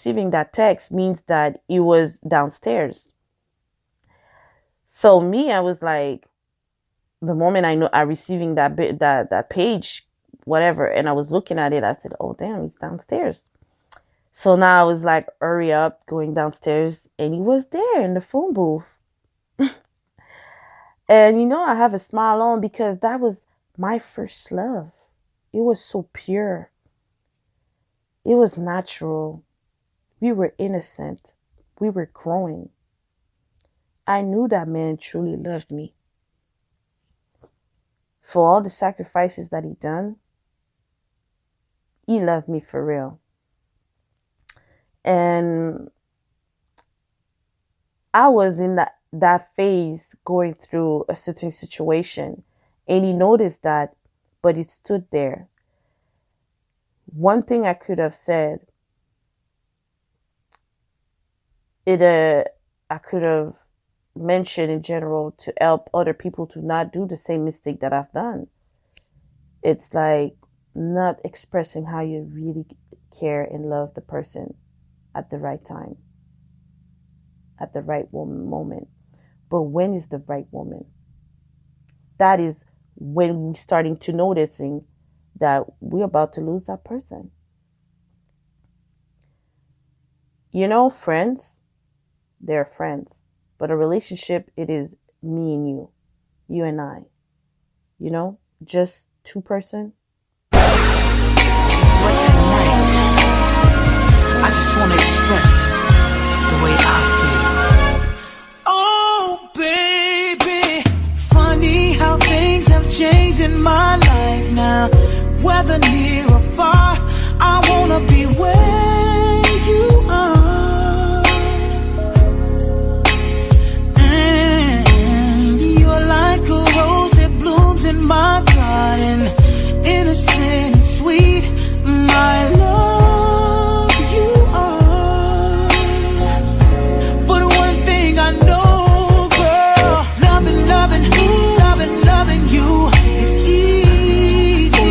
receiving that text means that he was downstairs. So me, I was like, the moment I receiving that page, whatever, and I was looking at it, I said, oh damn, he's downstairs. So now I was like, hurry up, going downstairs, and he was there in the phone booth. And I have a smile on because that was my first love. It was so pure. It was natural. We were innocent. We were growing. I knew that man truly loved me. For all the sacrifices that he done, he loved me for real. And I was in that phase going through a certain situation, and he noticed that, but he stood there. One thing I could have said, I could have mentioned in general to help other people to not do the same mistake that I've done. It's like not expressing how you really care and love the person at the right time, at the right moment. But when is the right moment? That is when we're starting to noticing that we're about to lose that person. Friends, they're friends. But a relationship, it is me and you and I. Just two person. But tonight, I just want to express the way I feel. Oh, baby, funny how things have changed in my life now. Whether near or far, I want to be where you are. And you're like a rose that blooms in my garden, innocent and sweet, my love, you are. But one thing I know, girl, loving you is easy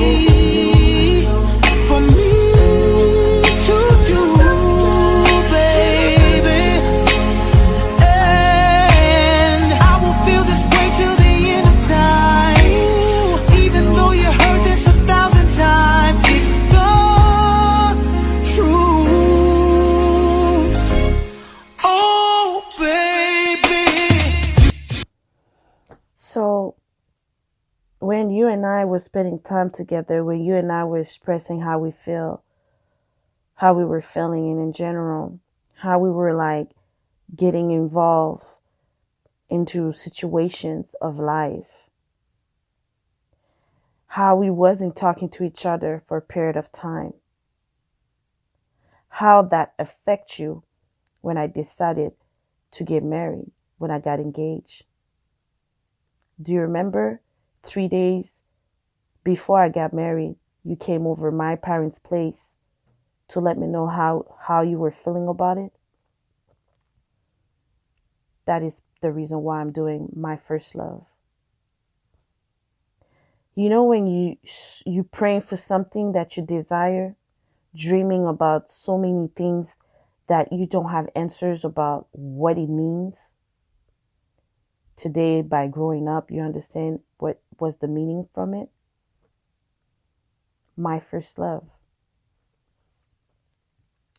for me to do, baby. And I will feel this way till the end of time. Even though you heard this 1,000 times, it's the truth. Oh, baby. So when you and I were spending time together, when you and I were expressing how we feel, how we were feeling, and in general, how we were like getting involved into situations of life, how we wasn't talking to each other for a period of time, how that affects you when I decided to get married, when I got engaged. Do you remember 3 days before I got married, you came over my parents' place to let me know how you were feeling about it? That is the reason why I'm doing my first love. When you praying for something that you desire, dreaming about so many things that you don't have answers about what it means. Today, by growing up, you understand what was the meaning from it. My first love.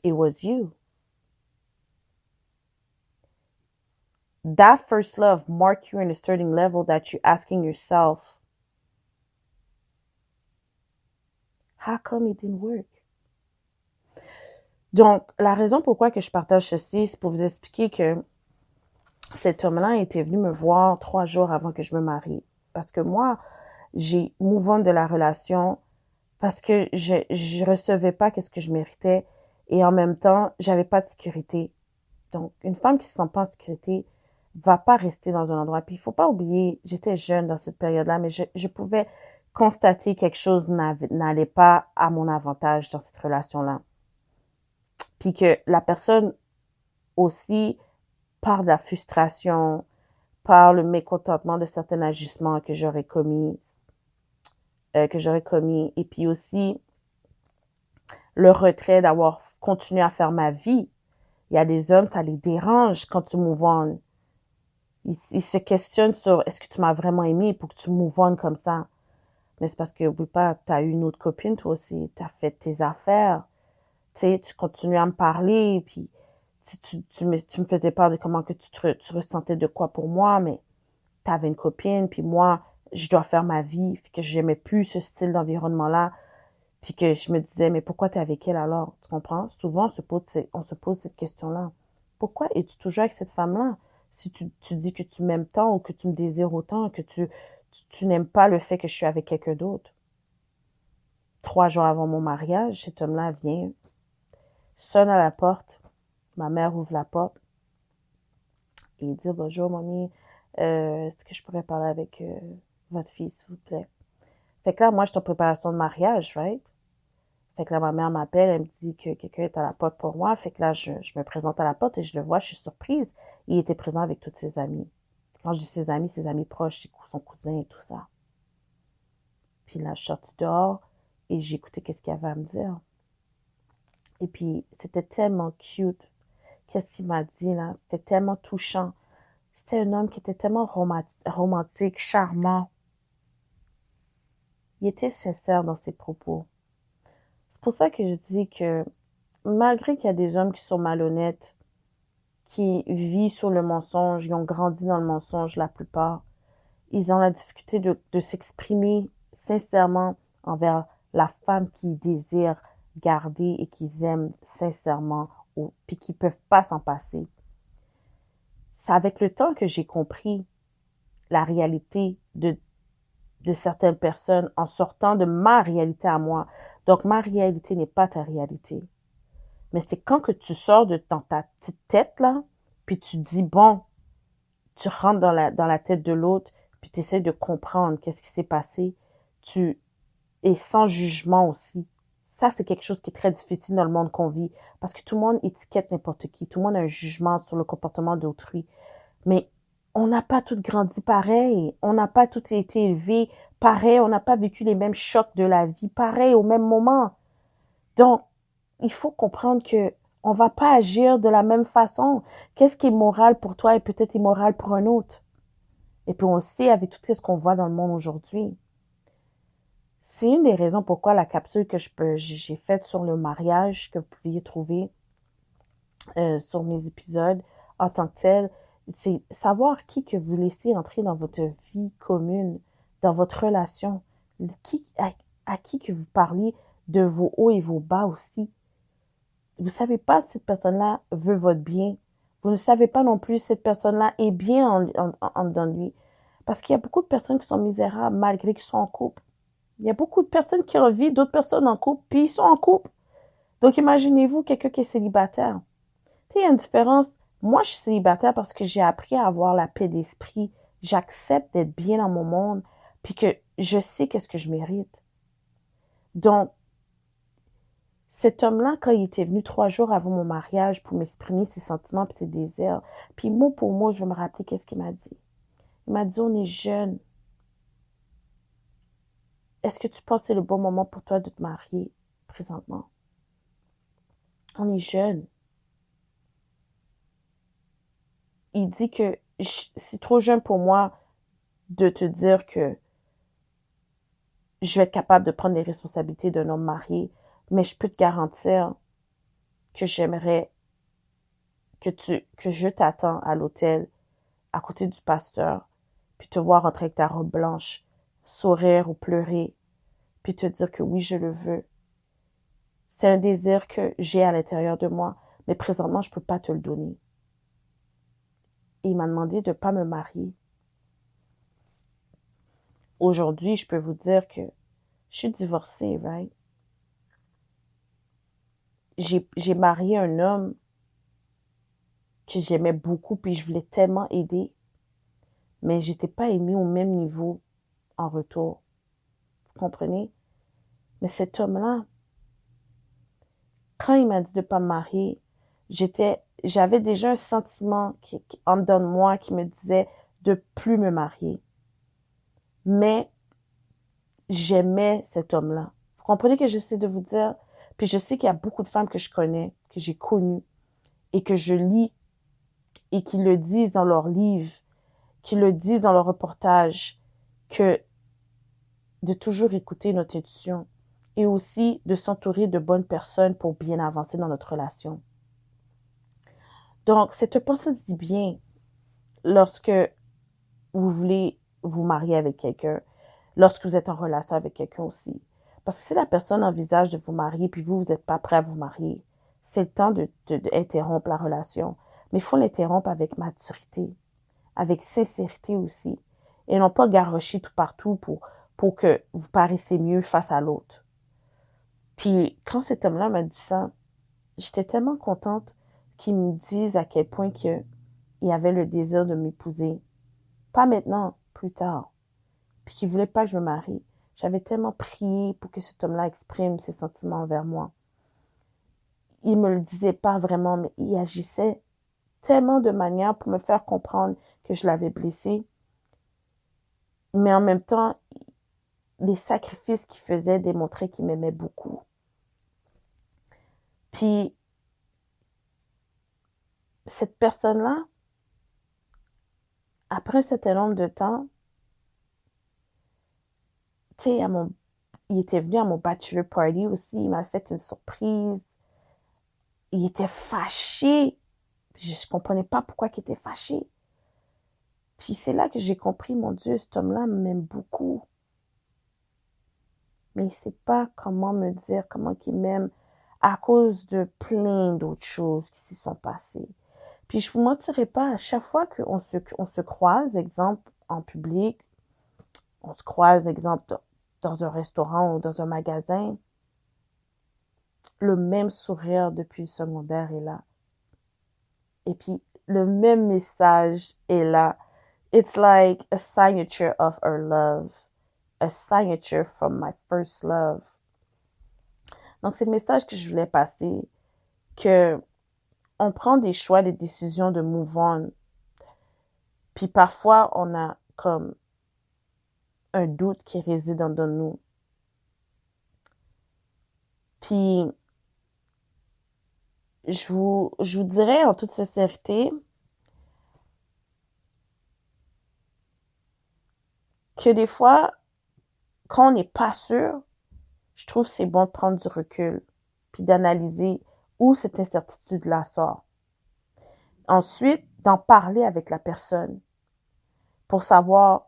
It was you. That first love marked you in a certain level that you're asking yourself, how come it didn't work? Donc, la raison pourquoi que je partage ceci, c'est pour vous expliquer que cet homme-là était venu me voir 3 jours avant que je me marie. Parce que moi, j'ai move on de la relation parce que je recevais pas qu'est-ce que je méritais et en même temps, j'avais pas de sécurité. Donc, une femme qui se sent pas en sécurité va pas rester dans un endroit. Puis, il faut pas oublier, j'étais jeune dans cette période-là, mais je pouvais constater quelque chose n'allait pas à mon avantage dans cette relation-là. Puis que la personne aussi, par la frustration, par le mécontentement de certains agissements que j'aurais commis, et puis aussi le retrait d'avoir continuer à faire ma vie. Il y a des hommes, ça les dérange quand tu move on. Ils se questionnent sur est-ce que tu m'as vraiment aimé pour que tu move on comme ça. Mais c'est parce que, oublie pas, t'as eu une autre copine, toi aussi. T'as fait tes affaires. Tu sais, tu continues à me parler, puis tu me faisais part de comment que tu ressentais de quoi pour moi, mais t'avais une copine, puis moi, je dois faire ma vie, puis que j'aimais plus ce style d'environnement-là, puis que je me disais, mais pourquoi t'es avec elle alors? Tu comprends? Souvent, on se pose cette question-là. Pourquoi es-tu toujours avec cette femme-là? Si tu dis que tu m'aimes tant ou que tu me désires autant, que tu n'aimes pas le fait que je suis avec quelqu'un d'autre. 3 jours avant mon mariage, cet homme-là vient, sonne à la porte. Ma mère ouvre la porte et il dit « Bonjour, mamie, est-ce que je pourrais parler avec votre fille, s'il vous plaît? » Fait que là, moi, je suis en préparation de mariage, right? Fait que là, ma mère m'appelle, elle me dit que quelqu'un est à la porte pour moi. Fait que là, je me présente à la porte et je le vois, je suis surprise. Il était présent avec toutes ses amies. Quand je dis ses amis proches, son cousin et tout ça. Puis là, je suis sortie dehors et j'ai écouté qu'est-ce qu'il y avait à me dire. Et puis, c'était tellement cute. Qu'est-ce qu'il m'a dit, là? C'était tellement touchant. C'était un homme qui était tellement romantique, charmant. Il était sincère dans ses propos. C'est pour ça que je dis que, malgré qu'il y a des hommes qui sont malhonnêtes, qui vivent sur le mensonge, ils ont grandi dans le mensonge la plupart, ils ont la difficulté de s'exprimer sincèrement envers la femme qu'ils désirent garder et qu'ils aiment sincèrement, puis qu'ils peuvent pas s'en passer. C'est avec le temps que j'ai compris la réalité de certaines personnes en sortant de ma réalité à moi. Donc, ma réalité n'est pas ta réalité. Mais c'est quand que tu sors de ta petite tête, là, puis tu dis, bon, tu rentres dans la tête de l'autre, puis tu essaies de comprendre qu'est-ce qui s'est passé, et sans jugement aussi. Ça, c'est quelque chose qui est très difficile dans le monde qu'on vit, parce que tout le monde étiquette n'importe qui, tout le monde a un jugement sur le comportement d'autrui. Mais on n'a pas toutes grandi pareil, on n'a pas toutes été élevés pareil, on n'a pas vécu les mêmes chocs de la vie pareil au même moment. Donc, il faut comprendre que on va pas agir de la même façon. Qu'est-ce qui est moral pour toi est peut-être immoral pour un autre. Et puis on le sait avec tout ce qu'on voit dans le monde aujourd'hui. C'est une des raisons pourquoi la capsule que j'ai faite sur le mariage, que vous pouviez trouver sur mes épisodes en tant que tel, c'est savoir qui que vous laissez entrer dans votre vie commune, dans votre relation, à qui que vous parlez de vos hauts et vos bas aussi. Vous savez pas si cette personne-là veut votre bien. Vous ne savez pas non plus si cette personne-là est bien dans lui. Parce qu'il y a beaucoup de personnes qui sont misérables malgré qu'ils sont en couple. Il y a beaucoup de personnes qui revivent d'autres personnes en couple, puis ils sont en couple. Donc imaginez-vous quelqu'un qui est célibataire. Il y a une différence. Moi, je suis célibataire parce que j'ai appris à avoir la paix d'esprit. J'accepte d'être bien dans mon monde, puis que je sais qu'est-ce que je mérite. Donc, cet homme-là, quand il était venu 3 jours avant mon mariage pour m'exprimer ses sentiments et ses désirs, puis mot pour mot, je vais me rappeler qu'est-ce qu'il m'a dit. Il m'a dit, on est jeune. Est-ce que tu penses que c'est le bon moment pour toi de te marier présentement? On est jeune. Il dit que c'est trop jeune pour moi de te dire que je vais être capable de prendre les responsabilités d'un homme marié, mais je peux te garantir que j'aimerais que je t'attends à l'hôtel, à côté du pasteur, puis te voir rentrer avec ta robe blanche, sourire ou pleurer, puis te dire que oui, je le veux. C'est un désir que j'ai à l'intérieur de moi, mais présentement, je peux pas te le donner. Et il m'a demandé de pas me marier. Aujourd'hui, je peux vous dire que je suis divorcée, right? J'ai marié un homme que j'aimais beaucoup, puis je voulais tellement aider, mais j'étais pas aimée au même niveau en retour. Vous comprenez? Mais cet homme-là, quand il m'a dit de pas me marier, j'avais déjà un sentiment en dedans de moi qui me disait de plus me marier. Mais j'aimais cet homme-là. Vous comprenez que j'essaie de vous dire? Puis je sais qu'il y a beaucoup de femmes que je connais que j'ai connus et que je lis et qui le disent dans leurs livres, qui le disent dans leurs reportages, que de toujours écouter notre intuition et aussi de s'entourer de bonnes personnes pour bien avancer dans notre relation. Donc, cette personne dit bien lorsque vous voulez vous marier avec quelqu'un, lorsque vous êtes en relation avec quelqu'un aussi. Parce que si la personne envisage de vous marier puis vous n'êtes pas prêt à vous marier, c'est le temps d'interrompre la relation. Mais il faut l'interrompre avec maturité, avec sincérité aussi. Et non pas garrocher tout partout pour que vous paraissez mieux face à l'autre. Puis quand cet homme-là m'a dit ça, j'étais tellement contente qu'il me dise à quel point il avait le désir de m'épouser. Pas maintenant, plus tard. Puis qu'il voulait pas que je me marie. J'avais tellement prié pour que cet homme-là exprime ses sentiments envers moi. Il me le disait pas vraiment, mais il agissait tellement de manière pour me faire comprendre que je l'avais blessé. Mais en même temps, les sacrifices qu'il faisait démontraient qu'il m'aimait beaucoup. Puis, cette personne-là, après un certain nombre de temps, tu sais, il était venu à mon bachelor party aussi, il m'a fait une surprise. Il était fâché. Je ne comprenais pas pourquoi il était fâché. Puis c'est là que j'ai compris, mon Dieu, cet homme-là m'aime beaucoup. Mais il ne sait pas comment me dire comment il m'aime à cause de plein d'autres choses qui s'y sont passées. Puis je ne vous mentirai pas, à chaque fois qu'on se croise, exemple en public, on se croise, exemple dans un restaurant ou dans un magasin, le même sourire depuis le secondaire est là. Et puis, le même message est là. It's like a signature of our love. A signature from my first love. Donc, c'est le message que je voulais passer. Que on prend des choix, des décisions de move on. Puis parfois, on a comme un doute qui réside en nous. Puis, je vous dirais en toute sincérité que des fois, quand on n'est pas sûr, je trouve que c'est bon de prendre du recul puis d'analyser où cette incertitude-là sort. Ensuite, d'en parler avec la personne pour savoir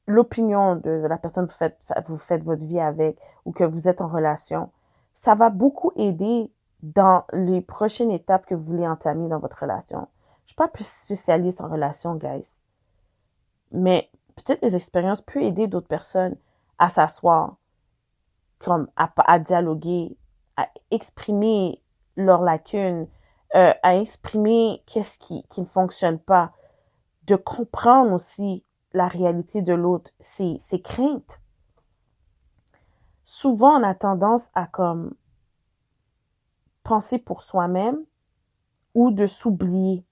l'opinion de la personne que vous faites votre vie avec ou que vous êtes en relation. Ça va beaucoup aider dans les prochaines étapes que vous voulez entamer dans votre relation. Je suis pas plus spécialiste en relation, guys. Mais peut-être les expériences peuvent aider d'autres personnes à s'asseoir, comme à dialoguer, à exprimer leurs lacunes, à exprimer qu'est-ce qui ne fonctionne pas, de comprendre aussi la réalité de l'autre, ses craintes. Souvent, on a tendance à comme penser pour soi-même ou de s'oublier.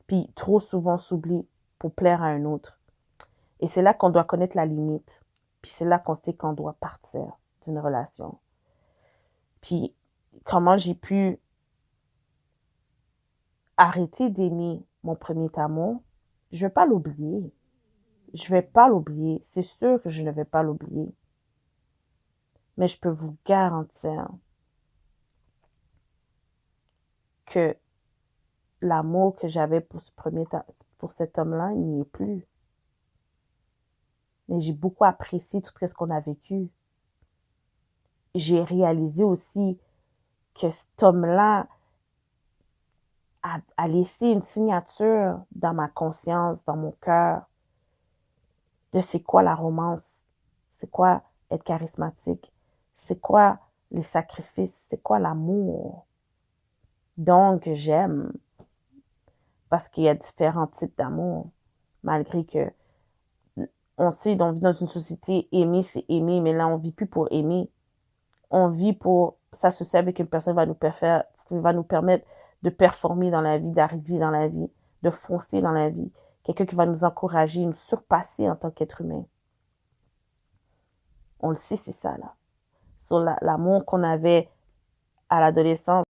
Puis trop souvent s'oublier pour plaire à un autre. Et c'est là qu'on doit connaître la limite. Puis c'est là qu'on sait qu'on doit partir d'une relation. Puis comment j'ai pu arrêter d'aimer mon premier amour, je vais pas l'oublier. Je vais pas l'oublier. C'est sûr que je ne vais pas l'oublier. Mais je peux vous garantir que l'amour que j'avais pour cet homme-là, il n'y est plus. Mais j'ai beaucoup apprécié tout ce qu'on a vécu. J'ai réalisé aussi que cet homme-là a laissé une signature dans ma conscience, dans mon cœur, de c'est quoi la romance, c'est quoi être charismatique, c'est quoi les sacrifices, c'est quoi l'amour. Donc, j'aime. Parce qu'il y a différents types d'amour. Malgré que on sait, on vit dans une société, aimer, c'est aimer, mais là, on vit plus pour aimer. On vit pour s'associer avec une personne qui va nous permettre de performer dans la vie, d'arriver dans la vie, de foncer dans la vie. Quelqu'un qui va nous encourager, nous surpasser en tant qu'être humain. On le sait, c'est ça, là. Sur l'amour qu'on avait à l'adolescence.